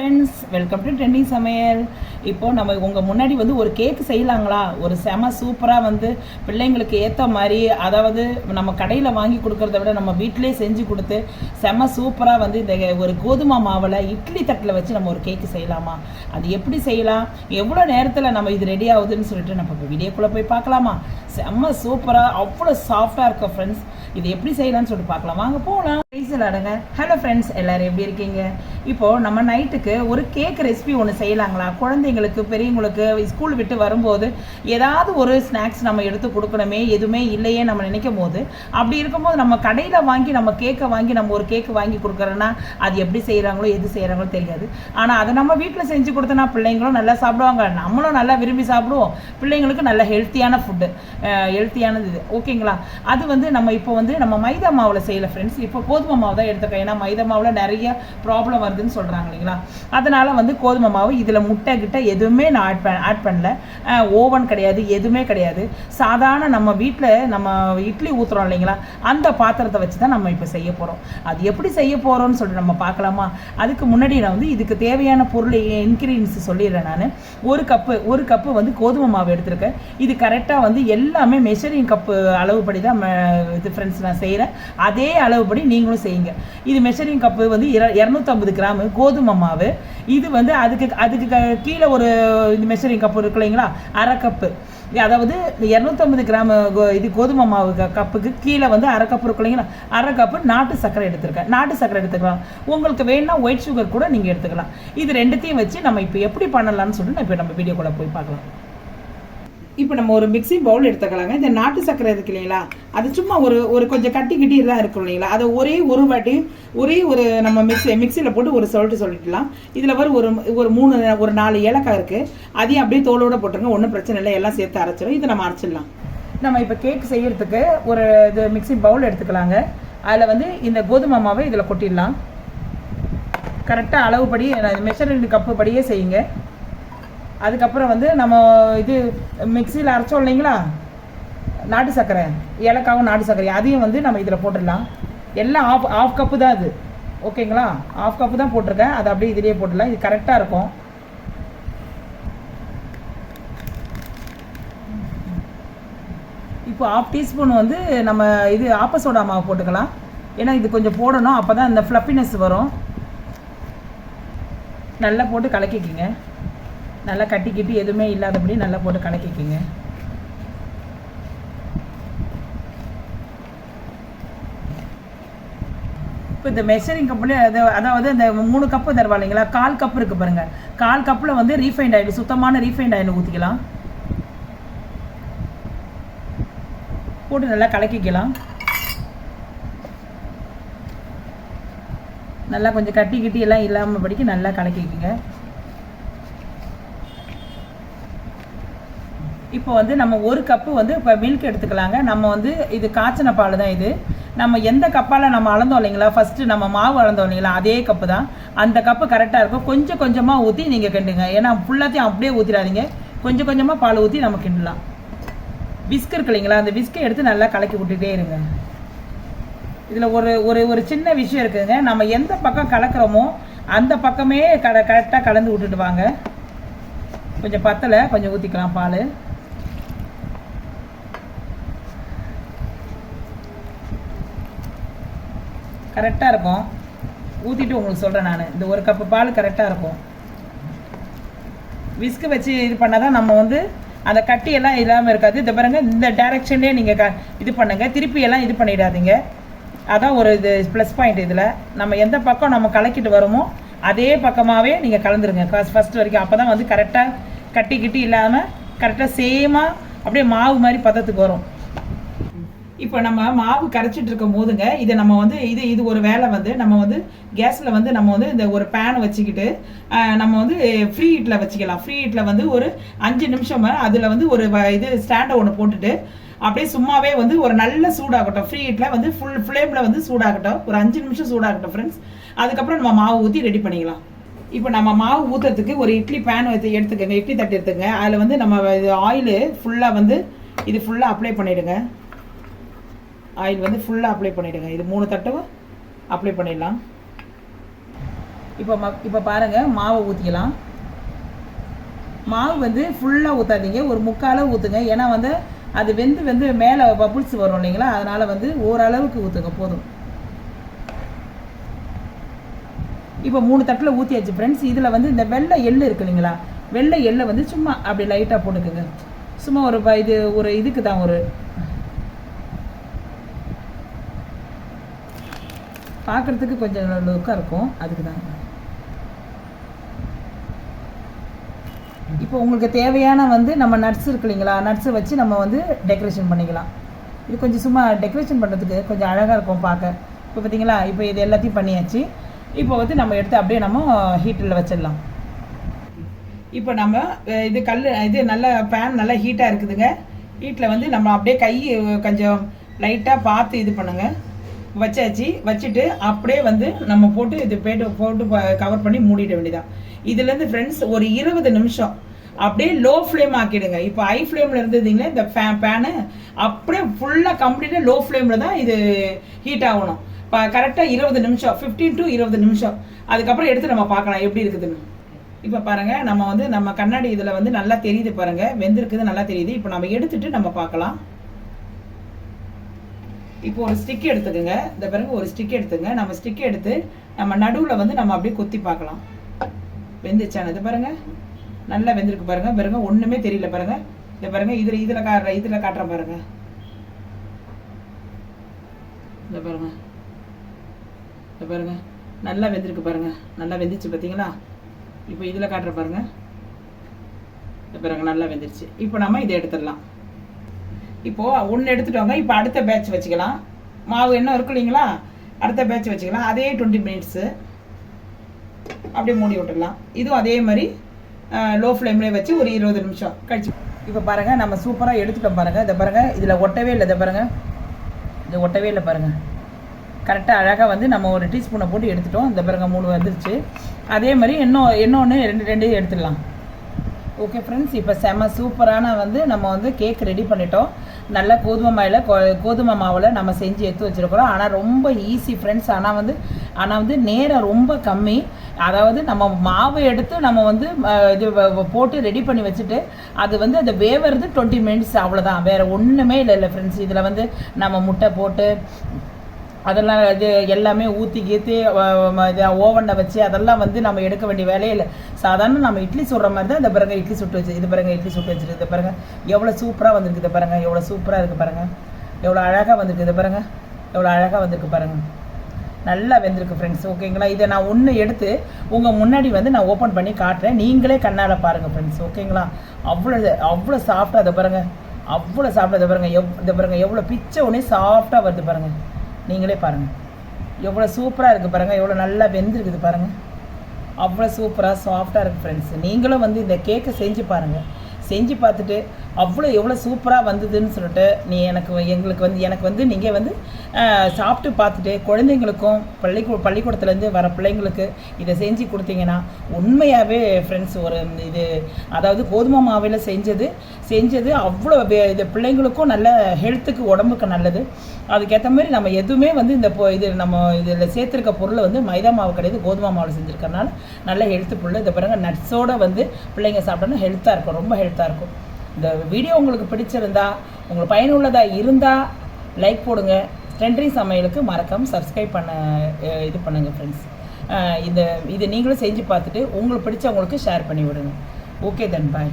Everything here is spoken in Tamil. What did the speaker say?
ஃப்ரெண்ட்ஸ், வெல்கம் டு ட்ரெண்டிங் சமையல். இப்போது நம்ம உங்கள் முன்னாடி வந்து ஒரு கேக்கு செய்யலாங்களா? ஒரு செம சூப்பராக வந்து பிள்ளைங்களுக்கு ஏற்ற மாதிரி, அதாவது நம்ம கடையில் வாங்கி கொடுக்குறத விட நம்ம வீட்டிலே செஞ்சு கொடுத்து செம சூப்பராக வந்து இந்த ஒரு கோதுமை மாவில் இட்லி தட்டில் வச்சு நம்ம ஒரு கேக்கு செய்யலாமா? அது எப்படி செய்யலாம், எவ்வளோ நேரத்தில் நம்ம இது ரெடி ஆகுதுன்னு சொல்லிட்டு நம்ம இப்போ வீடியோக்குள்ளே போய் பார்க்கலாமா? செம்ம சூப்பராக அவ்வளோ சாஃப்டாக இருக்கும் ஃப்ரெண்ட்ஸ். இது எப்படி செய்யலாம்னு சொல்லிட்டு பார்க்கலாம், வாங்க போகலாம். அடங்க. ஹலோ ஃப்ரெண்ட்ஸ், எல்லோரும் எப்படி இருக்கீங்க? இப்போது நம்ம நைட்டுக்கு ஒரு கேக் ரெசிபி ஒன்று செய்யலாங்களா? குழந்தைங்களுக்கு பெரியவங்களுக்கு ஸ்கூல் விட்டு வரும்போது ஏதாவது ஒரு ஸ்நாக்ஸ் நம்ம எடுத்து கொடுக்கணுமே, எதுவுமே இல்லையே நம்ம நினைக்கும் போது, அப்படி இருக்கும்போது நம்ம கடையில் வாங்கி நம்ம கேக்கை வாங்கி நம்ம ஒரு கேக்கு வாங்கி கொடுக்குறோன்னா அது எப்படி செய்கிறாங்களோ எது செய்கிறாங்களோ தெரியாது. ஆனால் அதை நம்ம வீட்டில் செஞ்சு கொடுத்தோன்னா பிள்ளைங்களும் நல்லா சாப்பிடுவாங்க, நம்மளும் நல்லா விரும்பி சாப்பிடுவோம். பிள்ளைங்களுக்கு நல்ல ஹெல்த்தியான ஃபுட்டு, ஹெல்த்தியானது இது, ஓகேங்களா? அது வந்து நம்ம இப்போ வந்து நம்ம மைதா மாவில் செய்யலை ஃப்ரெண்ட்ஸ். இப்போ கோதுமை மாவு தான் எடுத்துக்கோங்க. ஏன்னா மைதா மாவில் நிறைய ப்ராப்ளம் வருதுன்னு சொல்கிறாங்க இல்லைங்களா? அதனால் வந்து கோதுமை மாவு, இதில் முட்டை கிட்ட எதுவுமே நான் ஆட் பண்ணல. ஓவன் கிடையாது, எதுவுமே கிடையாது. சாதாரண நம்ம வீட்டில் நம்ம இட்லி ஊற்றுறோம் இல்லைங்களா, அந்த பாத்திரத்தை வச்சு தான் நம்ம இப்போ செய்ய போகிறோம். அது எப்படி செய்ய போகிறோம்னு சொல்லிட்டு நம்ம பார்க்கலாமா? அதுக்கு முன்னாடி நான் வந்து இதுக்கு தேவையான பொருள் இன்க்ரீடியன்ஸ் சொல்லிடுறேன். நான் ஒரு கப்பு வந்து கோதுமை மாவு எடுத்திருக்கேன். இது கரெக்டாக வந்து எல்லாமே மெஷரிங் கப்பு அளவுப்படி தான் இது ஃப்ரெண்ட்ஸ் நான் செய்கிறேன். அதே அளவுப்படி நீங்களும் செய்யுங்க. இது மெஷரிங் கப்பு வந்து 250 கிராம் கோதுமை மாவு. இது வந்து அதுக்கு கீழே ஒரு இது மெஷரிங் கப்பு இருக்கு இல்லைங்களா, அரை கப்பு. அதாவது 250 கிராம் இது கோதுமை மாவு கப்புக்கு கீழே வந்து அரை கப்பு இருக்கு இல்லைங்களா, அரை கப்பு நாட்டு சர்க்கரை எடுத்துருக்கேன். நாட்டு சர்க்கரை எடுத்துக்கலாம். உங்களுக்கு வேணும்னா ஒயிட் சுகர் கூட நீங்கள் எடுத்துக்கலாம். இது ரெண்டுத்தையும் வச்சு நம்ம இப்போ எப்படி பண்ணலாம்னு சொல்லிட்டு இப்போ நம்ம வீடியோக்குள்ளே போய் பார்க்கலாம். இப்போ நம்ம ஒரு மிக்ஸி பவுல் எடுத்துக்கலாங்க. இந்த நாட்டு சர்க்கரை இருக்கு இல்லைங்களா, அது சும்மா ஒரு கொஞ்சம் கட்டிலாம் இருக்கும் இல்லைங்களா, அதை ஒரு வாட்டி ஒரு நம்ம மிக்சியில் போட்டு ஒரு சொல்லிட்டுலாம். இதில் ஒரு 4 ஏலக்காய் இருக்குது. அதையும் அப்படியே தோலோடு போட்டுருங்க, ஒன்றும் பிரச்சனை இல்லை, எல்லாம் சேர்த்து அரைச்சிடும். இதை நம்ம அரைச்சிடலாம். நம்ம இப்போ கேக் செய்யறதுக்கு ஒரு இது மிக்ஸி பவுல் எடுத்துக்கலாங்க. அதில் வந்து இந்த கோதுமை மாவை இதில் கொட்டிடலாம். கரெக்டாக அளவுப்படி மெஷர்மெண்ட் கப்பு படியே செய்யுங்க. அதுக்கப்புறம் வந்து நம்ம இது மிக்சியில் அரைச்சோம் இல்லைங்களா, நாட்டு சர்க்கரை, ஏலக்காவும் நாட்டு சர்க்கரை, அதையும் வந்து நம்ம இதில் போட்டுடலாம். எல்லாம் ஆஃப் கப்பு தான் அது, ஓகேங்களா? ஆஃப் கப்பு தான் போட்டிருக்கேன். அதை அப்படியே இதிலேயே போட்டுடலாம். இது கரெக்டாக இருக்கும். இப்போ 1/2 டீஸ்பூன் வந்து நம்ம இது ஆப்ப சோடா மாவு போட்டுக்கலாம். ஏன்னா இது கொஞ்சம் போடணும், அப்போ தான் இந்த ஃப்ளப்பினஸ் வரும். நல்லா போட்டு கலக்கிக்கிங்க. நல்லா கட்டிக்கிட்டு எதுவுமே இல்லாதபடி நல்லா போட்டு கலக்கிக்கிங்க. இப்போ இந்த மெஷரிங் கப்பில் அதாவது இந்த 3 கப்பு தருவா இல்லைங்களா, 1/4 கப்பு இருக்குது பாருங்கள். 1/4 கப்பில் வந்து ரீஃபைண்ட் ஆயில், சுத்தமான ரீஃபைண்ட் ஆயில் ஊற்றிக்கலாம். போட்டு நல்லா கலக்கிக்கலாம். நல்லா கொஞ்சம் கட்டிக்கிட்டு எல்லாம் இல்லாமல் படிக்க நல்லா கலக்கிக்கிங்க. இப்போ வந்து நம்ம ஒரு கப்பு வந்து இப்போ மில்க் எடுத்துக்கலாங்க. நம்ம வந்து இது காய்ச்சின பால் தான். இது நம்ம எந்த கப்பால் நம்ம அளந்தோம் இல்லைங்களா, ஃபஸ்ட்டு நம்ம மாவு அளந்தோம் இல்லைங்களா, அதே கப்பு தான். அந்த கப்பு கரெக்டாக இருக்கும். கொஞ்சம் கொஞ்சமாக ஊற்றி நீங்கள் கிண்டுங்க. ஏன்னா ஃபுல்லாத்தையும் அப்படியே ஊற்றிடாதீங்க, கொஞ்சம் கொஞ்சமாக பால் ஊற்றி நம்ம கிண்டலாம். விஸ்க் இருக்கு இல்லைங்களா, அந்த விஸ்கை எடுத்து நல்லா கலக்கி விட்டுட்டே இருங்க. இதில் ஒரு சின்ன விஷயம் இருக்குதுங்க. நம்ம எந்த பக்கம் கலக்கிறோமோ அந்த பக்கமே கரெக்டாக கலந்து விட்டுட்டு வாங்க. கொஞ்சம் பத்தலை, கொஞ்சம் ஊற்றிக்கலாம் பால். கரெக்டாக இருக்கும். ஊற்றிட்டு உங்களுக்கு சொல்கிறேன் நான். இந்த ஒரு கப்பு பால் கரெக்டாக இருக்கும். விஸ்கு வச்சு இது பண்ணால் தான் நம்ம வந்து அந்த கட்டியெல்லாம் இல்லாமல் இருக்காது. இதை பாருங்க, இந்த டைரெக்ஷன்லேயே நீங்கள் இது பண்ணுங்கள், திருப்பியெல்லாம் இது பண்ணிடாதீங்க. அதான் ஒரு இது ப்ளஸ் பாயிண்ட். இதில் நம்ம எந்த பக்கம் நம்ம கலக்கிட்டு வரோமோ அதே பக்கமாகவே நீங்கள் கலந்துருங்க ஃபஸ்ட் வரைக்கும். அப்போ தான் வந்து கரெக்டாக கட்டிக்கிட்டு இல்லாமல் கரெக்டாக சேமாக அப்படியே மாவு மாதிரி பதத்துக்கு வரும். இப்போ நம்ம மாவு கரைச்சிட்டு இருக்கும் போதுங்க, இதை நம்ம வந்து இது ஒரு வேலை வந்து நம்ம வந்து கேஸில் வந்து நம்ம வந்து இந்த ஒரு பேன் வச்சுக்கிட்டு நம்ம வந்து ஃப்ரீ ஹீட்டில் வச்சுக்கலாம். ஃப்ரீ ஹீட்டில் வந்து ஒரு 5 நிமிஷம் அதில் வந்து ஒரு இது ஸ்டாண்டை ஒன்று போட்டுட்டு அப்படியே சும்மாவே வந்து ஒரு நல்ல சூடாகட்டும். ஃப்ரீ ஹீட்டில் வந்து ஃபுல் ஃப்ளேமில் வந்து சூடாகட்டும். ஒரு 5 நிமிஷம் சூடாகட்டும் ஃப்ரெண்ட்ஸ். அதுக்கப்புறம் நம்ம மாவு ஊற்றி ரெடி பண்ணிக்கலாம். இப்போ நம்ம மாவு ஊற்றுறதுக்கு ஒரு இட்லி பேன் எடுத்துக்கோங்க, இட்லி தட்டு எடுத்துக்கங்க. அதில் வந்து நம்ம ஆயிலு ஃபுல்லாக வந்து இது ஃபுல்லாக அப்ளை பண்ணிவிடுங்க. ஆயில் வந்து ஃபுல்லாக அப்ளை பண்ணிவிடுங்க. இது 3 தட்டு அப்ளை பண்ணிடலாம். இப்போ பாருங்கள், மாவை ஊற்றிக்கலாம். மாவு வந்து ஃபுல்லாக ஊற்றாதீங்க, ஒரு முக்கால் ஊற்றுங்க. ஏன்னா வந்து அது வெந்து மேலே பபுள்ஸ் வரும் இல்லைங்களா, அதனால் வந்து ஓரளவுக்கு ஊற்றுங்க போதும். இப்போ 3 தட்டில் ஊற்றியாச்சு ஃப்ரெண்ட்ஸ். இதில் வந்து இந்த வெள்ளை எள்ளு இருக்கு இல்லைங்களா, வெள்ளை எள்ளை வந்து சும்மா அப்படி லைட்டாக போட்டுக்குங்க. சும்மா ஒரு இதுக்கு தான், ஒரு பார்க்குறதுக்கு கொஞ்சம் லுக்காக இருக்கும், அதுக்கு தான். இப்போ உங்களுக்கு தேவையான வந்து நம்ம நட்ஸ் இருக்கு இல்லைங்களா, நட்ஸை வச்சு நம்ம வந்து டெக்கரேஷன் பண்ணிக்கலாம். இது கொஞ்சம் சும்மா டெக்கரேஷன் பண்ணுறதுக்கு கொஞ்சம் அழகாக இருக்கும் பார்க்க. இப்போ பார்த்தீங்களா, இப்போ இது எல்லாத்தையும் பண்ணியாச்சு. இப்போ வந்து நம்ம எடுத்து அப்படியே நம்ம ஹீட்டில் வச்சிடலாம். இப்போ நம்ம இது நல்லா பேன் நல்லா ஹீட்டாக இருக்குதுங்க. ஹீட்டில் வந்து நம்ம அப்படியே கை கொஞ்சம் லைட்டாக பார்த்து இது பண்ணுங்கள். வச்சாச்சு. வச்சுட்டு அப்படியே வந்து நம்ம போட்டு போட்டு கவர் பண்ணி மூடிட வேண்டியதான். இதுலேருந்து ஃப்ரெண்ட்ஸ் ஒரு 20 நிமிஷம் அப்படியே லோ ஃப்ளேம் ஆக்கிடுங்க. இப்போ ஹை ஃப்ளேமில் இருந்ததுங்களே இந்த பேனு அப்படியே ஃபுல்லாக கம்ப்ளீட்டாக லோ ஃப்ளேமில் தான் இது ஹீட் ஆகணும். இப்போ கரெக்டாக 20 நிமிஷம், 15 to 20 நிமிஷம். அதுக்கப்புறம் எடுத்து நம்ம பார்க்கலாம் எப்படி இருக்குதுன்னு. இப்போ பாருங்கள், நம்ம கண்ணாடி இதில் வந்து நல்லா தெரியுது பாருங்கள், வெந்திருக்குது நல்லா தெரியுது. இப்போ நம்ம எடுத்துட்டு நம்ம பார்க்கலாம். இப்போ ஒரு ஸ்டிக் எடுத்துக்கோங்க. இந்த பிறகு ஒரு ஸ்டிக் எடுத்துங்க. நம்ம ஸ்டிக் எடுத்து நம்ம நடுவில் வந்து நம்ம அப்படியே கொத்தி பார்க்கலாம் வெந்துச்சானது. பாருங்க நல்லா வெந்திருக்கு பாருங்க. பாருங்க ஒன்றுமே தெரியல பாருங்க. இந்த பாருங்க இதில் காட்டுறேன் பாருங்க. இந்த பாருங்க, இந்த பாருங்க நல்லா வெந்திருக்கு பாருங்க. நல்லா வெந்துச்சு பார்த்தீங்களா. இப்போ இதில் காட்டுற பாருங்க. இந்த பாருங்க நல்லா வெந்துருச்சு. இப்போ நம்ம இதை எடுத்துடலாம். இப்போது ஒன்று எடுத்துட்டோங்க. இப்போ அடுத்த பேட்ச் வச்சுக்கலாம். மாவு என்ன இருக்கு இல்லைங்களா, அடுத்த பேட்ச் வச்சுக்கலாம். அதே 20 மினிட்ஸு அப்படியே மூடி விட்டுடலாம். இதுவும் அதே மாதிரி லோ ஃப்ளேம்லேயே வச்சு ஒரு 20 நிமிஷம் கழிச்சு. இப்போ பாருங்கள், நம்ம சூப்பராக எடுத்துட்டோம் பாருங்கள். இதை பாருங்கள், இதில் ஒட்டவே இல்லை. இதை பாருங்கள், இது ஒட்டவே இல்லை பாருங்கள். கரெக்டாக அழகாக வந்து நம்ம ஒரு டீஸ்பூனை போட்டு எடுத்துட்டோம். இந்த பாருங்கள் 3 வந்துருச்சு. அதே மாதிரி இன்னொன்று ரெண்டு எடுத்துடலாம். ஓகே ஃப்ரெண்ட்ஸ், இப்போ செம்ம சூப்பரான வந்து நம்ம வந்து கேக் ரெடி பண்ணிட்டோம். நல்ல கோதுமை மாவில் நம்ம செஞ்சு எடுத்து வச்சுருக்கிறோம். ஆனால் ரொம்ப ஈஸி ஃப்ரெண்ட்ஸ். ஆனால் வந்து நேரம் ரொம்ப கம்மி. அதாவது நம்ம மாவை எடுத்து நம்ம வந்து இது போட்டு ரெடி பண்ணி வச்சுட்டு அது வந்து அதை வேவது 20 மினிட்ஸ் அவ்வளோதான். வேறு ஒன்றுமே இல்லை ஃப்ரெண்ட்ஸ். இதில் வந்து நம்ம முட்டை போட்டு அதெல்லாம் இது எல்லாமே ஊற்றி கீற்றி இது ஓவனில் வச்சு அதெல்லாம் வந்து நம்ம எடுக்க வேண்டிய வேலையே இல்லை. சாதாரண நம்ம இட்லி சுடுற மாதிரி தான். இந்த பாருங்க இட்லி சுட்டு வச்சு, இது பாருங்க இட்லி சுட்டு வச்சுருக்கு. இது பாருங்க எவ்வளோ சூப்பராக வந்திருக்கு. இது பாருங்க எவ்வளோ சூப்பராக இருக்குது பாருங்கள். எவ்வளோ அழகாக வந்திருக்கு. இது பாருங்க எவ்வளோ அழகாக வந்திருக்கு பாருங்கள். நல்லா வெந்திருக்கு ஃப்ரெண்ட்ஸ். ஓகேங்களா. இதை நான் ஒன்று எடுத்து உங்கள் முன்னாடி வந்து நான் ஓப்பன் பண்ணி காட்டுறேன். நீங்களே கண்ணால் பாருங்கள் ஃப்ரெண்ட்ஸ். ஓகேங்களா. அவ்வளோ சாஃப்டாக. இதை பாருங்கள் அவ்வளோ சாஃப்டாக. இதை பாருங்கள் எவ்வளோ பிச்சை ஒன்றே சாஃப்டாக வருது பாருங்கள். நீங்களே பாருங்கள் எவ்வளோ சூப்பராக இருக்குது பாருங்கள். எவ்வளோ நல்லா வெந்திருக்குது பாருங்கள். அவ்வளோ சூப்பராக சாஃப்டாக இருக்குது ஃப்ரெண்ட்ஸ். நீங்களும் வந்து இந்த கேக்கை செஞ்சு பாருங்கள். செஞ்சு பார்த்துட்டு எவ்வளோ சூப்பராக வந்ததுன்னு சொல்லிட்டு எனக்கு வந்து நீங்கள் வந்து சாப்பிட்டு பார்த்துட்டு குழந்தைங்களுக்கும் பள்ளிக்கூடத்துலேருந்து வர பிள்ளைங்களுக்கு இதை செஞ்சு கொடுத்தீங்கன்னா உண்மையாகவே ஃப்ரெண்ட்ஸ் இது அதாவது கோதுமை மாவில் செஞ்சது அவ்வளோ இது பிள்ளைங்களுக்கும் நல்ல ஹெல்த்துக்கு உடம்புக்கு நல்லது. அதுக்கேற்ற மாதிரி நம்ம எதுவுமே வந்து நம்ம இதில் சேர்த்துருக்க பொருளை வந்து மைதா மாவு கிடையாது, கோதுமை மாவில் செஞ்சுருக்கறனால நல்ல ஹெல்த்து பொருள். இதை பாருங்க நட்ஸோடு வந்து பிள்ளைங்க சாப்பிட்டோன்னா ஹெல்த்தாக இருக்கும், ரொம்ப ஹெல்த்தாக இருக்கும். இந்த வீடியோ உங்களுக்கு பிடிச்சிருந்தா, உங்களுக்கு பயனுள்ளதாக இருந்தால் லைக் போடுங்க. ட்ரெண்டரி சமையலுக்கு மறக்காமல் சப்ஸ்கிரைப் இது பண்ணுங்கள் ஃப்ரெண்ட்ஸ். இது நீங்களும் செஞ்சு பார்த்துட்டு உங்களுக்கு பிடிச்சவங்களுக்கு ஷேர் பண்ணி விடுங்க. ஓகே தென் பாய்.